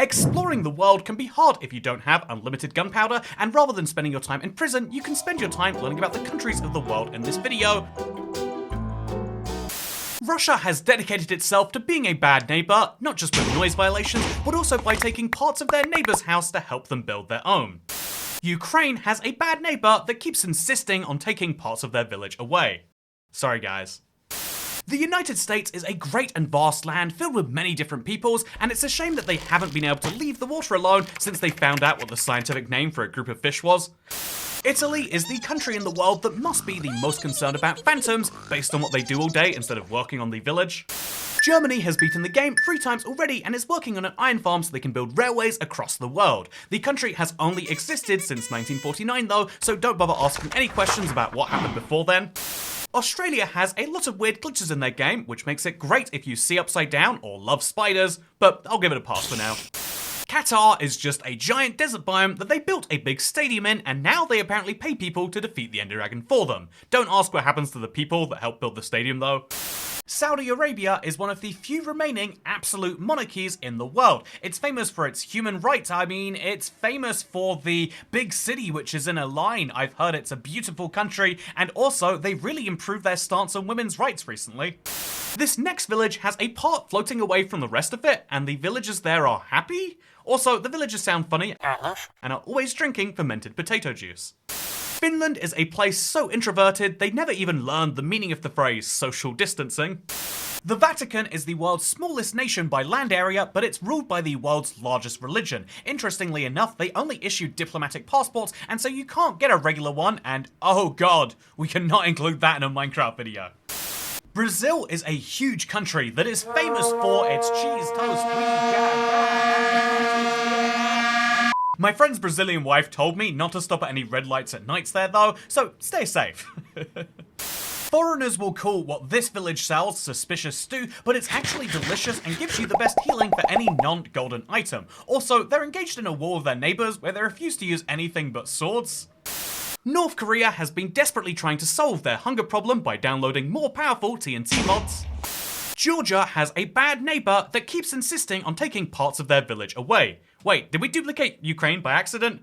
Exploring the world can be hard if you don't have unlimited gunpowder, and rather than spending your time in prison, you can spend your time learning about the countries of the world in this video. Russia has dedicated itself to being a bad neighbour, not just with noise violations, but also by taking parts of their neighbour's house to help them build their own. Ukraine has a bad neighbour that keeps insisting on taking parts of their village away. Sorry guys. The United States is a great and vast land filled with many different peoples, and it's a shame that they haven't been able to leave the water alone since they found out what the scientific name for a group of fish was. Italy is the country in the world that must be the most concerned about phantoms based on what they do all day instead of working on the village. Germany has beaten the game 3 times already and is working on an iron farm so they can build railways across the world. The country has only existed since 1949 though, so don't bother asking any questions about what happened before then. Australia has a lot of weird glitches in their game, which makes it great if you see upside down or love spiders, but I'll give it a pass for now. Qatar is just a giant desert biome that they built a big stadium in, and now they apparently pay people to defeat the Ender Dragon for them. Don't ask what happens to the people that helped build the stadium though. Saudi Arabia is one of the few remaining absolute monarchies in the world. It's famous for its human rights. I mean, it's famous for the big city which is in a line. I've heard it's a beautiful country, and also they really improved their stance on women's rights recently. This next village has a part floating away from the rest of it, and the villagers there are happy. Also, the villagers sound funny and are always drinking fermented potato juice. Finland is a place so introverted they never even learned the meaning of the phrase social distancing. The Vatican is the world's smallest nation by land area, but it's ruled by the world's largest religion. Interestingly enough, they only issue diplomatic passports, and so you can't get a regular one, and oh god, we cannot include that in a Minecraft video. Brazil is a huge country that is famous for its cheese toast. My friend's Brazilian wife told me not to stop at any red lights at nights there though, so stay safe. Foreigners will call what this village sells suspicious stew, but it's actually delicious and gives you the best healing for any non-golden item. Also, they're engaged in a war with their neighbours where they refuse to use anything but swords. North Korea has been desperately trying to solve their hunger problem by downloading more powerful TNT mods. Georgia has a bad neighbour that keeps insisting on taking parts of their village away. Wait, did we duplicate Ukraine by accident?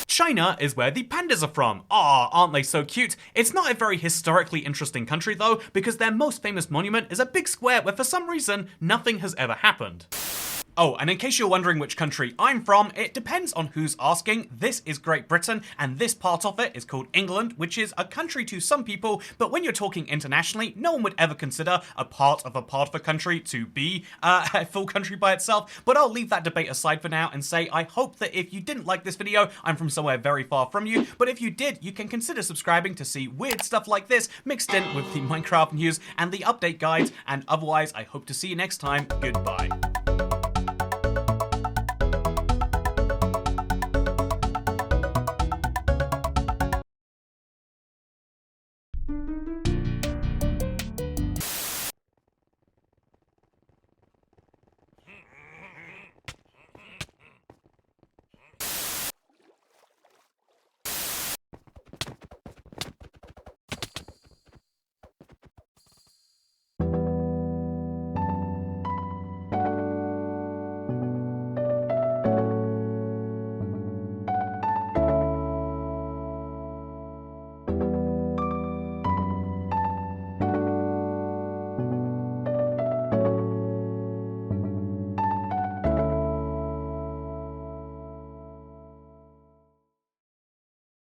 China is where the pandas are from. Aw, aren't they so cute? It's not a very historically interesting country though, because their most famous monument is a big square where for some reason nothing has ever happened. Oh, and in case you're wondering which country I'm from, it depends on who's asking. This is Great Britain, and this part of it is called England, which is a country to some people, but when you're talking internationally, no one would ever consider a part of a country to be a full country by itself. But I'll leave that debate aside for now and say I hope that if you didn't like this video, I'm from somewhere very far from you, but if you did, you can consider subscribing to see weird stuff like this mixed in with the Minecraft news and the update guides, and otherwise I hope to see you next time. Goodbye.